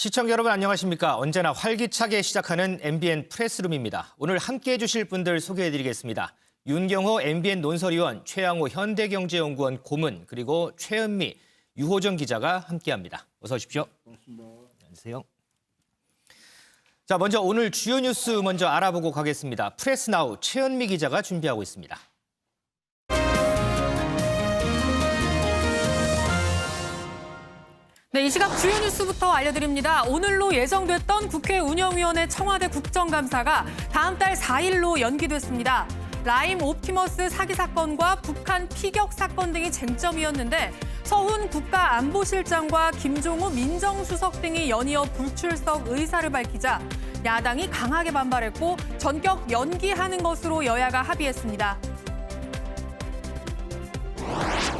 시청자 여러분 안녕하십니까? 언제나 활기차게 시작하는 MBN 프레스룸입니다. 오늘 함께해 주실 분들 소개해드리겠습니다. 윤경호 MBN 논설위원, 최양호 현대경제연구원 고문, 그리고 최은미, 유호정 기자가 함께합니다. 어서 오십시오. 고맙습니다. 안녕하세요. 자, 먼저 오늘 주요 뉴스 먼저 알아보고 가겠습니다. 프레스나우 최은미 기자가 준비하고 있습니다. 네, 이 시각 주요 뉴스부터 알려드립니다. 오늘로 예정됐던 국회 운영위원회 청와대 국정감사가 다음 달 4일로 연기됐습니다. 라임 옵티머스 사기 사건과 북한 피격 사건 등이 쟁점이었는데 서훈 국가안보실장과 김종우 민정수석 등이 연이어 불출석 의사를 밝히자 야당이 강하게 반발했고 전격 연기하는 것으로 여야가 합의했습니다.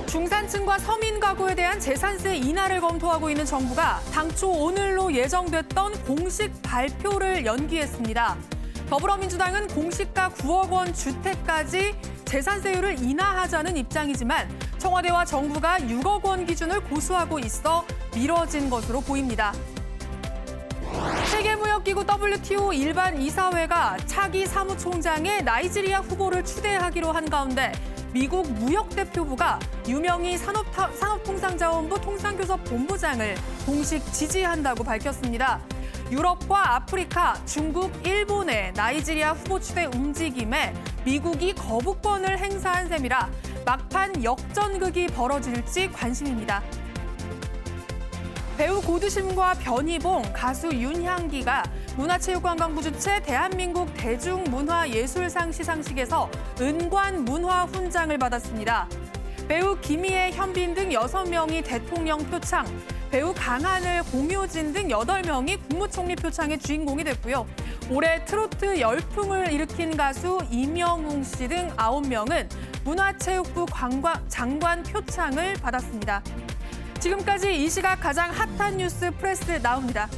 중산층과 서민 가구에 대한 재산세 인하를 검토하고 있는 정부가 당초 오늘로 예정됐던 공식 발표를 연기했습니다. 더불어민주당은 공시가 9억 원 주택까지 재산세율을 인하하자는 입장이지만 청와대와 정부가 6억 원 기준을 고수하고 있어 미뤄진 것으로 보입니다. 세계무역기구 WTO 일반 이사회가 차기 사무총장의 나이지리아 후보를 추대하기로 한 가운데 미국 무역대표부가 유명희 산업통상자원부 통상교섭본부장을 공식 지지한다고 밝혔습니다. 유럽과 아프리카, 중국, 일본의 나이지리아 후보 추대 움직임에 미국이 거부권을 행사한 셈이라 막판 역전극이 벌어질지 관심입니다. 배우 고두심과 변희봉, 가수 윤향기가 문화체육관광부 주최 대한민국 대중문화예술상 시상식에서 은관 문화훈장을 받았습니다. 배우 김희애, 현빈 등 6명이 대통령 표창, 배우 강하늘, 공효진 등 8명이 국무총리 표창의 주인공이 됐고요. 올해 트로트 열풍을 일으킨 가수 이명웅 씨 등 9명은 문화체육부 장관 표창을 받았습니다. 지금까지 이 시각 가장 핫한 뉴스 프레스 나옵니다.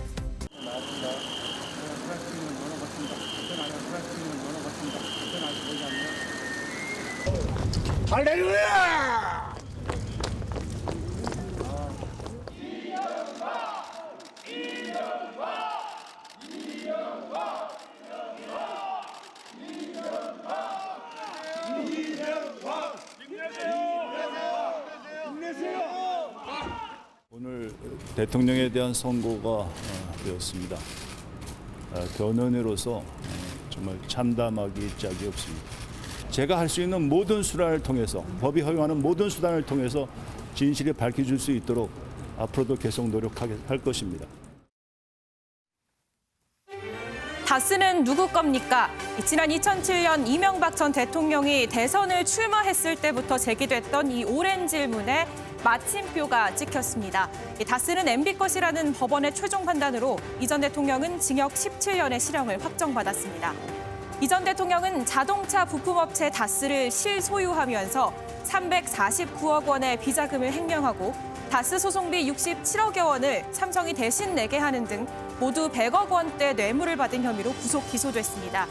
할렐루야! 오늘 대통령에 대한 선고가 되었습니다. 변호인으로서 정말 참담하기 짝이 없습니다. 제가 할 수 있는 모든 수단을 통해서, 법이 허용하는 모든 수단을 통해서 진실이 밝혀질 수 있도록 앞으로도 계속 노력할 것입니다. 다스는 누구 겁니까? 지난 2007년 이명박 전 대통령이 대선을 출마했을 때부터 제기됐던 이 오랜 질문에 마침표가 찍혔습니다. 다스는 MB 것이라는 법원의 최종 판단으로 이 전 대통령은 징역 17년의 실형을 확정받았습니다. 이 전 대통령은 자동차 부품업체 다스를 실소유하면서 349억 원의 비자금을 횡령하고 다스 소송비 67억여 원을 삼성이 대신 내게 하는 등 모두 100억 원대 뇌물을 받은 혐의로 구속 기소됐습니다.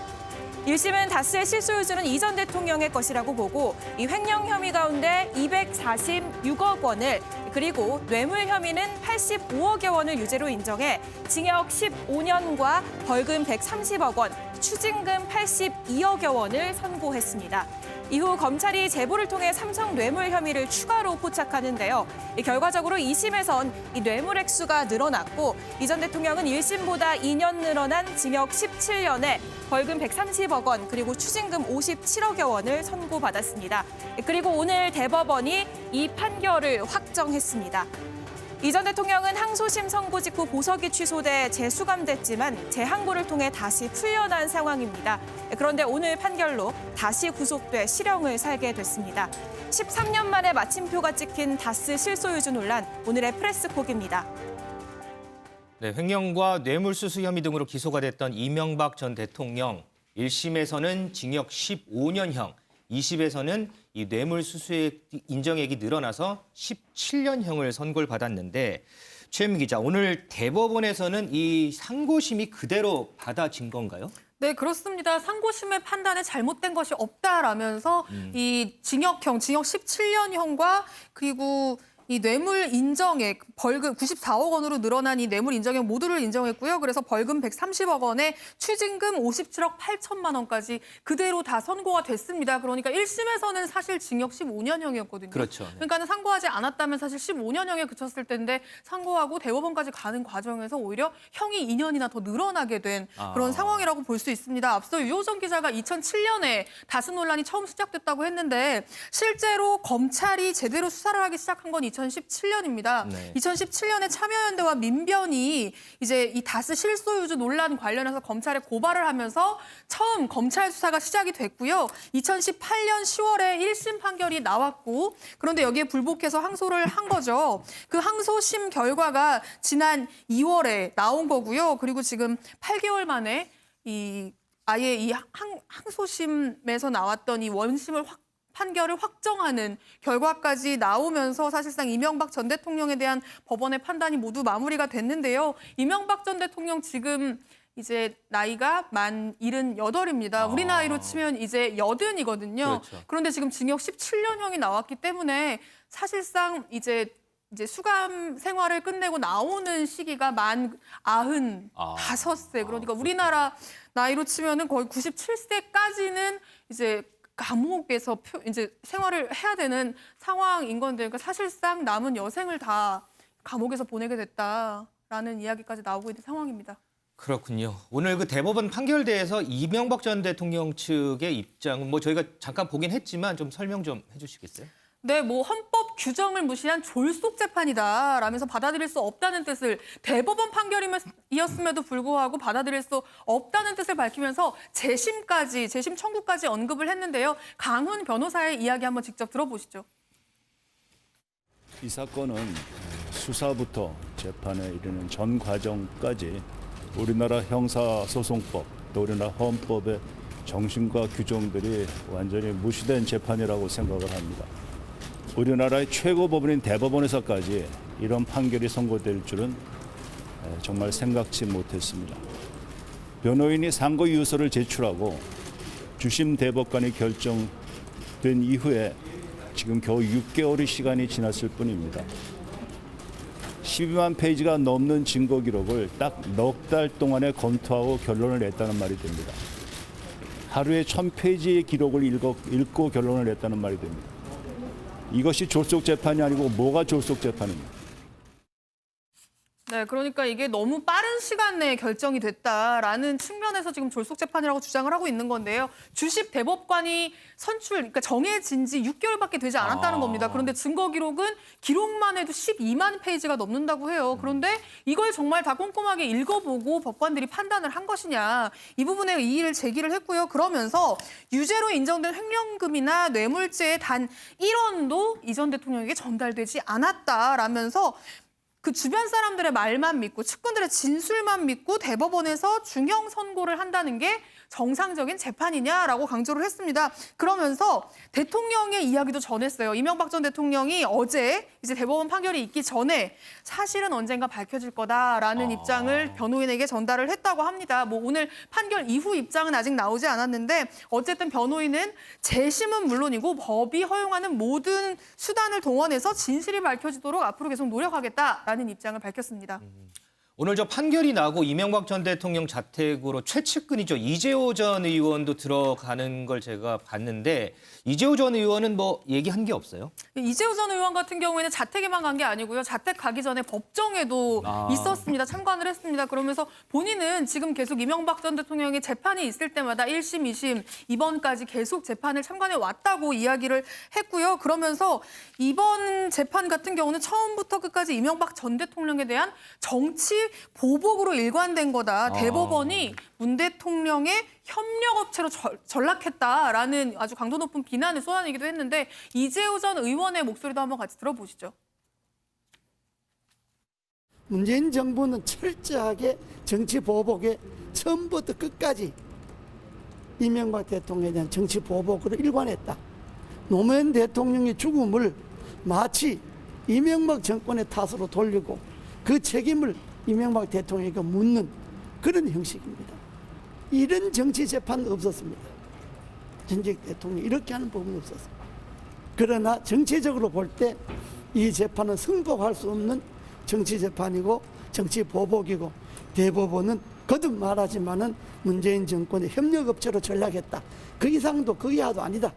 1심은 다스의 실소유주는 이 전 대통령의 것이라고 보고 이 횡령 혐의 가운데 246억 원을 그리고 뇌물 혐의는 85억여 원을 유죄로 인정해 징역 15년과 벌금 130억 원, 추징금 82억여 원을 선고했습니다. 이후 검찰이 제보를 통해 삼성 뇌물 혐의를 추가로 포착하는데요. 결과적으로 2심에선 이 뇌물 액수가 늘어났고 이 전 대통령은 1심보다 2년 늘어난 징역 17년에 벌금 130억 원 그리고 추징금 57억여 원을 선고받았습니다. 그리고 오늘 대법원이 이 판결을 확정했습니다. 이 전 대통령은 항소심 선고 직후 보석이 취소돼 재수감됐지만 재항고를 통해 다시 풀려난 상황입니다. 그런데 오늘 판결로 다시 구속돼 실형을 살게 됐습니다. 13년 만에 마침표가 찍힌 다스 실소유주 논란, 오늘의 프레스콕입니다. 네, 횡령과 뇌물수수 혐의 등으로 기소가 됐던 이명박 전 대통령 1심에서는 징역 15년형, 2심에서는 이 뇌물수수의 인정액이 늘어나서 17년형을 선고를 받았는데 최은미 기자, 오늘 대법원에서는 이 상고심이 그대로 받아진 건가요? 네, 그렇습니다. 상고심의 판단에 잘못된 것이 없다라면서 이 징역 17년형과 그리고 이 뇌물 인정액 벌금 94억 원으로 늘어난 이 뇌물 인정액 모두를 인정했고요. 그래서 벌금 130억 원에 추징금 57억 8천만 원까지 그대로 다 선고가 됐습니다. 그러니까 1심에서는 사실 징역 15년형이었거든요. 그렇죠. 네. 그러니까는 상고하지 않았다면 사실 15년형에 그쳤을 텐데 상고하고 대법원까지 가는 과정에서 오히려 형이 2년이나 더 늘어나게 된 그런 상황이라고 볼 수 있습니다. 앞서 유호정 기자가 2007년에 다스 논란이 처음 시작됐다고 했는데 실제로 검찰이 제대로 수사를 하기 시작한 건 2017년입니다. 네. 2017년에 참여연대와 민변이 이제 이 다스 실소유주 논란 관련해서 검찰에 고발을 하면서 처음 검찰 수사가 시작이 됐고요. 2018년 10월에 1심 판결이 나왔고 그런데 여기에 불복해서 항소를 한 거죠. 그 항소심 결과가 지난 2월에 나온 거고요. 그리고 지금 8개월 만에 아예 이 항소심에서 나왔던 이 원심을 판결을 확정하는 결과까지 나오면서 사실상 이명박 전 대통령에 대한 법원의 판단이 모두 마무리가 됐는데요. 이명박 전 대통령 지금 이제 나이가 만 78입니다. 우리 나이로 치면 이제 80이거든요. 그렇죠. 그런데 지금 징역 17년형이 나왔기 때문에 사실상 이제 수감 생활을 끝내고 나오는 시기가 만 95세. 그러니까 우리나라 나이로 치면은 거의 97세까지는 이제 감옥에서 이제 생활을 해야 되는 상황인 건데, 그러니까 사실상 남은 여생을 다 감옥에서 보내게 됐다라는 이야기까지 나오고 있는 상황입니다. 그렇군요. 오늘 그 대법원 판결대에서 이명박 전 대통령 측의 입장은 뭐 저희가 잠깐 보긴 했지만 좀 설명 좀 해주시겠어요? 네, 뭐 헌법 규정을 무시한 졸속 재판이다라면서 받아들일 수 없다는 뜻을 대법원 판결이었음에도 불구하고 받아들일 수 없다는 뜻을 밝히면서 재심 청구까지 언급을 했는데요. 강훈 변호사의 이야기 한번 직접 들어보시죠. 이 사건은 수사부터 재판에 이르는 전 과정까지 우리나라 형사소송법 또 우리나라 헌법의 정신과 규정들이 완전히 무시된 재판이라고 생각을 합니다. 우리나라의 최고 법원인 대법원에서까지 이런 판결이 선고될 줄은 정말 생각지 못했습니다. 변호인이 상고 유서를 제출하고 주심 대법관이 결정된 이후에 지금 겨우 6개월의 시간이 지났을 뿐입니다. 12만 페이지가 넘는 증거 기록을 딱 넉 달 동안에 검토하고 결론을 냈다는 말이 됩니다. 하루에 1000페이지의 기록을 읽고 결론을 냈다는 말이 됩니다. 이것이 졸속 재판이 아니고 뭐가 졸속 재판입니까? 네, 그러니까 이게 너무 빠른 시간 내에 결정이 됐다라는 측면에서 지금 졸속 재판이라고 주장을 하고 있는 건데요. 주심 대법관이 그러니까 정해진 지 6개월밖에 되지 않았다는 겁니다. 그런데 증거 기록은 기록만 해도 12만 페이지가 넘는다고 해요. 그런데 이걸 정말 다 꼼꼼하게 읽어보고 법관들이 판단을 한 것이냐. 이 부분에 이의를 제기를 했고요. 그러면서 유죄로 인정된 횡령금이나 뇌물죄의 단 1원도 이 전 대통령에게 전달되지 않았다라면서 그 주변 사람들의 말만 믿고 측근들의 진술만 믿고 대법원에서 중형 선고를 한다는 게 정상적인 재판이냐라고 강조를 했습니다. 그러면서 대통령의 이야기도 전했어요. 이명박 전 대통령이 어제 이제 대법원 판결이 있기 전에 사실은 언젠가 밝혀질 거다라는 입장을 변호인에게 전달을 했다고 합니다. 뭐 오늘 판결 이후 입장은 아직 나오지 않았는데 어쨌든 변호인은 재심은 물론이고 법이 허용하는 모든 수단을 동원해서 진실이 밝혀지도록 앞으로 계속 노력하겠다라는 입장을 밝혔습니다. 오늘 저 판결이 나고 이명박 전 대통령 자택으로 최측근이죠. 이재호 전 의원도 들어가는 걸 제가 봤는데 이재호 전 의원은 뭐 얘기한 게 없어요? 이재호 전 의원 같은 경우에는 자택에만 간 게 아니고요. 자택 가기 전에 법정에도 있었습니다. 참관을 했습니다. 그러면서 본인은 지금 계속 이명박 전 대통령의 재판이 있을 때마다 1심, 2심, 이번까지 계속 재판을 참관해 왔다고 이야기를 했고요. 그러면서 이번 재판 같은 경우는 처음부터 끝까지 이명박 전 대통령에 대한 정치 보복으로 일관된 거다. 대법원이 문 대통령의 협력업체로 전락했다라는 아주 강도 높은 비난을 쏟아내기도 했는데 이재호 전 의원의 목소리도 한번 같이 들어보시죠. 문재인 정부는 철저하게 정치 보복에 처음부터 끝까지 이명박 대통령에 대한 정치 보복으로 일관했다. 노무현 대통령의 죽음을 마치 이명박 정권의 탓으로 돌리고 그 책임을 이명박 대통령에게 묻는 그런 형식입니다. 이런 정치 재판도 없었습니다. 전직 대통령이 이렇게 하는 법은 없었습니다. 그러나 정치적으로 볼 때 이 재판은 승복할 수 없는 정치 재판이고 정치 보복이고 대법원은 거듭 말하지만은 문재인 정권의 협력업체로 전락했다. 그 이상도 그 이하도 아니다.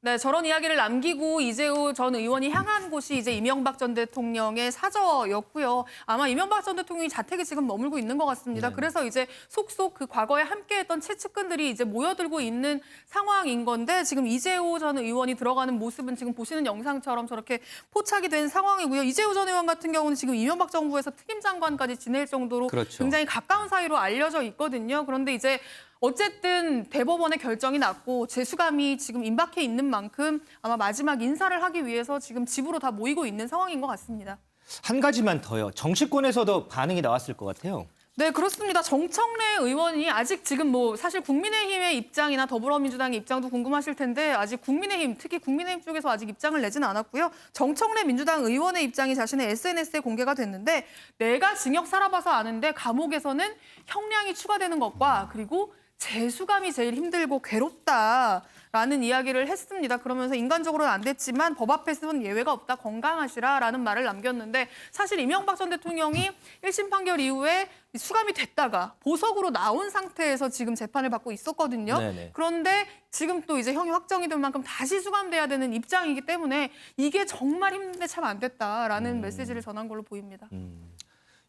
네, 저런 이야기를 남기고 이재호 전 의원이 향한 곳이 이제 이명박 전 대통령의 사저였고요. 아마 이명박 전 대통령이 자택에 지금 머물고 있는 것 같습니다. 네. 그래서 이제 속속 그 과거에 함께했던 최측근들이 이제 모여들고 있는 상황인 건데 지금 이재호 전 의원이 들어가는 모습은 지금 보시는 영상처럼 저렇게 포착이 된 상황이고요. 이재호 전 의원 같은 경우는 지금 이명박 정부에서 특임장관까지 지낼 정도로 그렇죠. 굉장히 가까운 사이로 알려져 있거든요. 그런데 이제 어쨌든 대법원의 결정이 났고 재수감이 지금 임박해 있는 만큼 아마 마지막 인사를 하기 위해서 지금 집으로 다 모이고 있는 상황인 것 같습니다. 한 가지만 더요. 정치권에서도 반응이 나왔을 것 같아요. 네, 그렇습니다. 정청래 의원이 아직 지금 뭐 사실 국민의힘의 입장이나 더불어민주당의 입장도 궁금하실 텐데 아직 국민의힘, 특히 국민의힘 쪽에서 아직 입장을 내지는 않았고요. 정청래 민주당 의원의 입장이 자신의 SNS에 공개가 됐는데 내가 징역 살아봐서 아는데 감옥에서는 형량이 추가되는 것과 그리고 재수감이 제일 힘들고 괴롭다라는 이야기를 했습니다. 그러면서 인간적으로는 안 됐지만 법 앞에서는 예외가 없다, 건강하시라라는 말을 남겼는데 사실 이명박 전 대통령이 1심 판결 이후에 수감이 됐다가 보석으로 나온 상태에서 지금 재판을 받고 있었거든요. 네네. 그런데 지금 또 이제 형이 확정이 된 만큼 다시 수감돼야 되는 입장이기 때문에 이게 정말 힘든데 참 안 됐다라는 메시지를 전한 걸로 보입니다.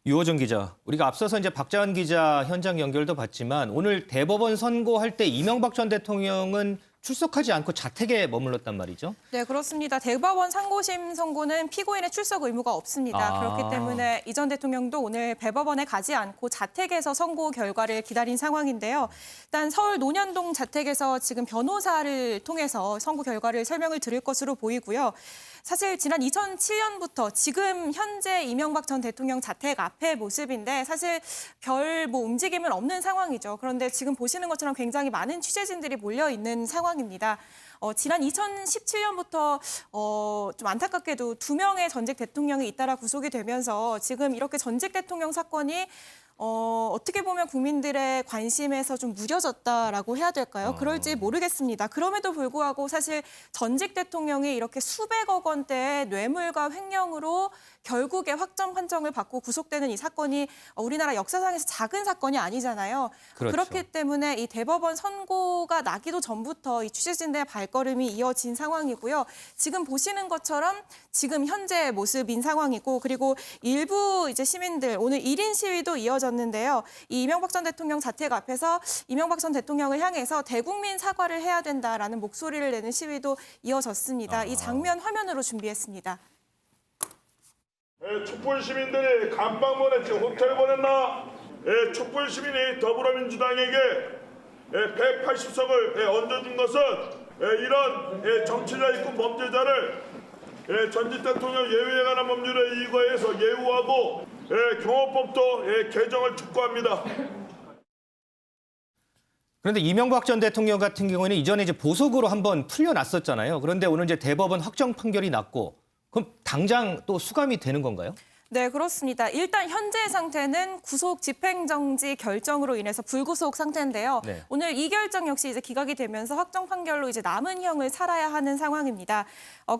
유호정 기자, 우리가 앞서서 이제 박자연 기자 현장 연결도 봤지만 오늘 대법원 선고할 때 이명박 전 대통령은 출석하지 않고 자택에 머물렀단 말이죠. 네, 그렇습니다. 대법원 상고심 선고는 피고인의 출석 의무가 없습니다. 아. 그렇기 때문에 이 전 대통령도 오늘 대법원에 가지 않고 자택에서 선고 결과를 기다린 상황인데요. 일단 서울 논현동 자택에서 지금 변호사를 통해서 선고 결과를 설명을 들을 것으로 보이고요. 사실 지난 2007년부터 지금 현재 이명박 전 대통령 자택 앞의 모습인데 사실 별 뭐 움직임은 없는 상황이죠. 그런데 지금 보시는 것처럼 굉장히 많은 취재진들이 몰려 있는 상황입니다. 지난 2017년부터 좀 안타깝게도 2명의 전직 대통령이 잇따라 구속이 되면서 지금 이렇게 전직 대통령 사건이 어떻게 보면 국민들의 관심에서 좀 무뎌졌다라고 해야 될까요? 그럴지 모르겠습니다. 그럼에도 불구하고 사실 전직 대통령이 이렇게 수백억 원대의 뇌물과 횡령으로 결국에 확정 판정을 받고 구속되는 이 사건이 우리나라 역사상에서 작은 사건이 아니잖아요. 그렇죠. 그렇기 때문에 이 대법원 선고가 나기도 전부터 이 취재진들의 발걸음이 이어진 상황이고요. 지금 보시는 것처럼 지금 현재 모습인 상황이고 그리고 일부 이제 시민들 오늘 1인 시위도 이어졌는데요. 이 이명박 전 대통령 자택 앞에서 이명박 전 대통령을 향해서 대국민 사과를 해야 된다라는 목소리를 내는 시위도 이어졌습니다. 이 장면 화면으로 준비했습니다. 촛불 시민들이 감방 보냈지 호텔 보냈나? 촛불 시민이 더불어민주당에게 180석을 얹어준 것은 이런 정치자 입군 범죄자를 전직 대통령 예우에 관한 법률에 의거해서 예우하고 경호법도 개정을 촉구합니다. 그런데 이명박 전 대통령 같은 경우에는 이전에 이제 보석으로 한번 풀려났었잖아요. 그런데 오늘 이제 대법원 확정 판결이 났고 그럼 당장 또 수감이 되는 건가요? 네, 그렇습니다. 일단 현재 상태는 구속 집행정지 결정으로 인해서 불구속 상태인데요. 네. 오늘 이 결정 역시 이제 기각이 되면서 확정 판결로 이제 남은 형을 살아야 하는 상황입니다.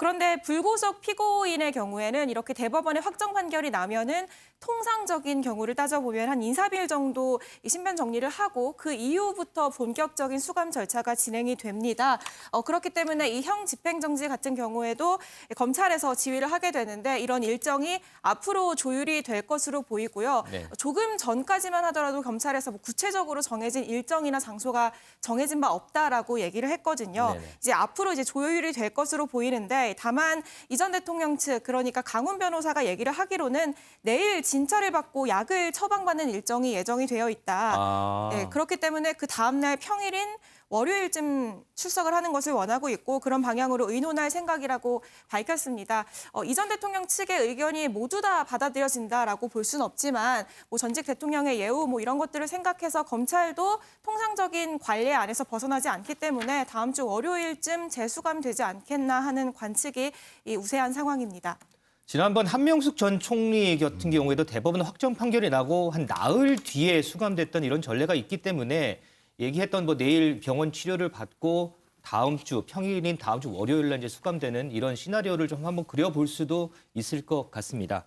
그런데 불구속 피고인의 경우에는 이렇게 대법원의 확정 판결이 나면은 통상적인 경우를 따져보면 한 인사비일 정도 신변 정리를 하고 그 이후부터 본격적인 수감 절차가 진행이 됩니다. 그렇기 때문에 이 형 집행정지 같은 경우에도 검찰에서 지휘를 하게 되는데 이런 일정이 앞으로 조율이 될 것으로 보이고요. 네. 조금 전까지만 하더라도 검찰에서 뭐 구체적으로 정해진 일정이나 장소가 정해진 바 없다라고 얘기를 했거든요. 네네. 이제 앞으로 이제 조율이 될 것으로 보이는데 다만 이 전 대통령 측 그러니까 강훈 변호사가 얘기를 하기로는 내일 진찰을 받고 약을 처방받는 일정이 예정이 되어 있다. 네, 그렇기 때문에 그 다음 날 평일인 월요일쯤 출석을 하는 것을 원하고 있고 그런 방향으로 의논할 생각이라고 밝혔습니다. 이 전 대통령 측의 의견이 모두 다 받아들여진다라고 볼 수는 없지만 뭐 전직 대통령의 예우 뭐 이런 것들을 생각해서 검찰도 통상적인 관례 안에서 벗어나지 않기 때문에 다음 주 월요일쯤 재수감되지 않겠나 하는 관측이 우세한 상황입니다. 지난번 한명숙 전 총리 같은 경우에도 대법원 확정 판결이 나고 한 나흘 뒤에 수감됐던 이런 전례가 있기 때문에 얘기했던 뭐 내일 병원 치료를 받고 다음 주 평일인 다음 주 월요일 날 이제 수감되는 이런 시나리오를 좀 한번 그려볼 수도 있을 것 같습니다.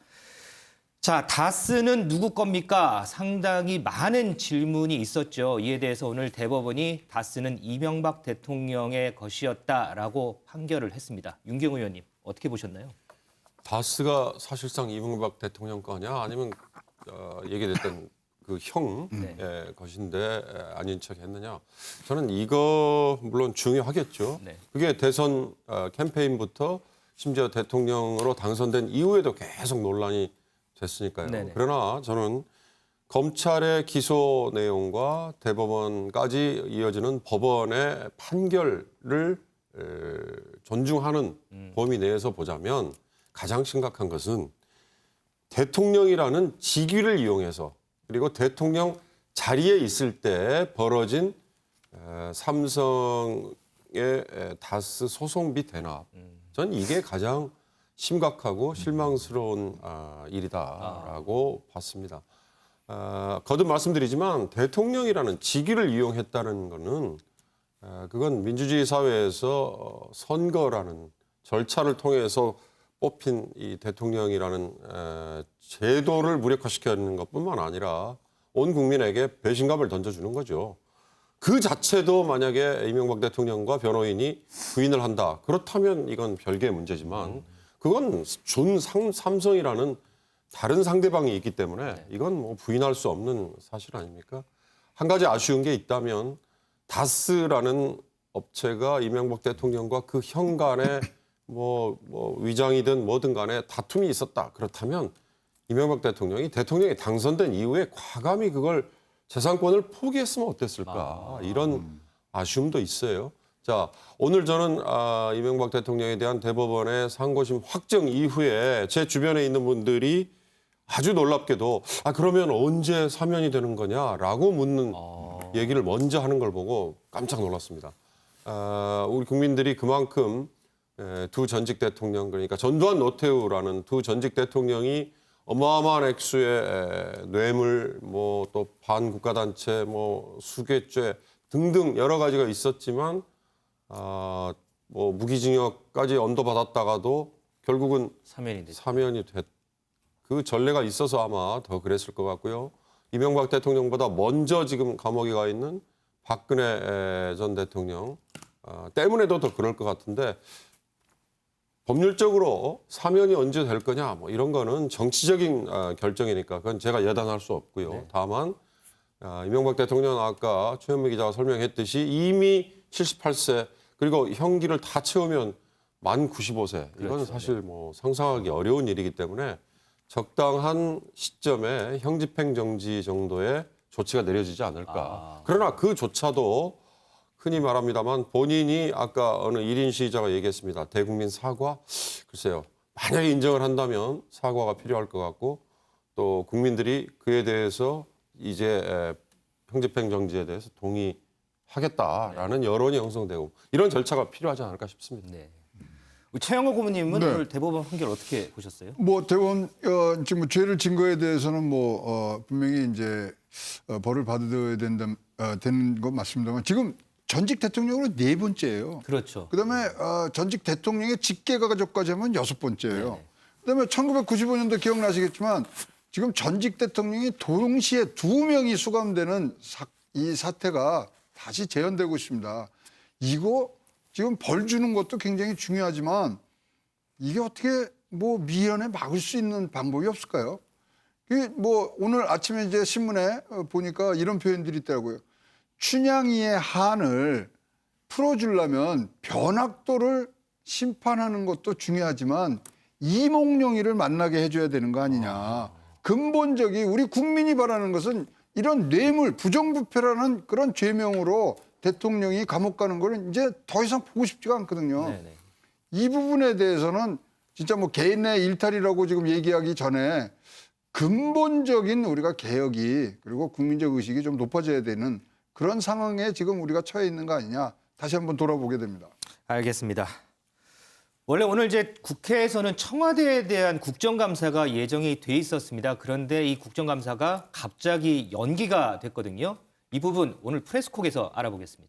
자, 다스는 누구 겁니까? 상당히 많은 질문이 있었죠. 이에 대해서 오늘 대법원이 다스는 이명박 대통령의 것이었다라고 판결을 했습니다. 윤경호 의원님, 어떻게 보셨나요? 다스가 사실상 이명박 대통령 거냐 아니면 얘기됐던 그 형의 것인데 아닌 척 했느냐. 저는 이거 물론 중요하겠죠. 네. 그게 대선 캠페인부터 심지어 대통령으로 당선된 이후에도 계속 논란이 됐으니까요. 네네. 그러나 저는 검찰의 기소 내용과 대법원까지 이어지는 법원의 판결을 존중하는 범위 내에서 보자면 가장 심각한 것은 대통령이라는 직위를 이용해서 그리고 대통령 자리에 있을 때 벌어진 삼성의 다스 소송비 대납. 전 이게 가장 심각하고 실망스러운 일이다라고 봤습니다. 거듭 말씀드리지만 대통령이라는 직위를 이용했다는 것은 그건 민주주의 사회에서 선거라는 절차를 통해서 뽑힌 이 대통령이라는 제도를 무력화시키는 것뿐만 아니라 온 국민에게 배신감을 던져주는 거죠. 그 자체도 만약에 이명박 대통령과 변호인이 부인을 한다. 그렇다면 이건 별개의 문제지만 그건 준 삼성이라는 다른 상대방이 있기 때문에 이건 뭐 부인할 수 없는 사실 아닙니까? 한 가지 아쉬운 게 있다면 다스라는 업체가 이명박 대통령과 그 형 간에 뭐 위장이든 뭐든 간에 다툼이 있었다. 그렇다면 이명박 대통령이 당선된 이후에 과감히 그걸 재산권을 포기했으면 어땠을까. 이런 아쉬움도 있어요. 자, 오늘 저는 이명박 대통령에 대한 대법원의 상고심 확정 이후에 제 주변에 있는 분들이 아주 놀랍게도 그러면 언제 사면이 되는 거냐라고 묻는 얘기를 먼저 하는 걸 보고 깜짝 놀랐습니다. 우리 국민들이 그만큼 두 전직 대통령 그러니까 전두환 노태우라는 두 전직 대통령이 어마어마한 액수의 뇌물 뭐 또 반국가단체 뭐 수괴죄 등등 여러 가지가 있었지만 뭐 무기징역까지 언도받았다가도 결국은 사면이 됐. 그 전례가 있어서 아마 더 그랬을 것 같고요. 이명박 대통령보다 먼저 지금 감옥에 가 있는 박근혜 전 대통령 때문에도 더 그럴 것 같은데 법률적으로 사면이 언제 될 거냐 뭐 이런 거는 정치적인 결정이니까 그건 제가 예단할 수 없고요. 네. 다만 이명박 대통령은 아까 최현미 기자가 설명했듯이 이미 78세 그리고 형기를 다 채우면 만 95세. 이건 그렇죠. 사실 뭐 상상하기 어려운 일이기 때문에 적당한 시점에 형집행 정지 정도의 조치가 내려지지 않을까. 그러나 그조차도 흔히 말합니다만 본인이 아까 어느 1인 시위자가 얘기했습니다. 대국민 사과? 글쎄요. 만약에 인정을 한다면 사과가 필요할 것 같고 또 국민들이 그에 대해서 이제 형집행 정지에 대해서 동의하겠다라는 여론이 형성되고 이런 절차가 필요하지 않을까 싶습니다. 네. 최영호 고문님은 네. 오늘 대법원 판결 어떻게 보셨어요? 뭐 대법원 지금 뭐 죄를 진 거에 대해서는 뭐 분명히 이제 벌을 받아야 되는 건 맞습니다만 지금 전직 대통령으로 4번째예요. 그렇죠. 그다음에 전직 대통령의 직계 가족까지 하면 6번째예요. 그다음에 1995년도 기억나시겠지만 지금 전직 대통령이 동시에 2명이 수감되는 이 사태가 다시 재현되고 있습니다. 이거 지금 벌 주는 것도 굉장히 중요하지만 이게 어떻게 뭐 미연에 막을 수 있는 방법이 없을까요? 이게 뭐 오늘 아침에 이제 신문에 보니까 이런 표현들이 있더라고요. 춘향이의 한을 풀어주려면 변학도를 심판하는 것도 중요하지만 이몽룡이를 만나게 해줘야 되는 거 아니냐. 근본적인 우리 국민이 바라는 것은 이런 뇌물, 부정부패라는 그런 죄명으로 대통령이 감옥 가는 거는 이제 더 이상 보고 싶지가 않거든요. 네네. 이 부분에 대해서는 진짜 뭐 개인의 일탈이라고 지금 얘기하기 전에 근본적인 우리가 개혁이 그리고 국민적 의식이 좀 높아져야 되는 그런 상황에 지금 우리가 처해 있는 거 아니냐 다시 한번 돌아보게 됩니다. 알겠습니다. 원래 오늘 이제 국회에서는 청와대에 대한 국정감사가 예정이 돼 있었습니다. 그런데 이 국정감사가 갑자기 연기가 됐거든요. 이 부분 오늘 프레스콕에서 알아보겠습니다.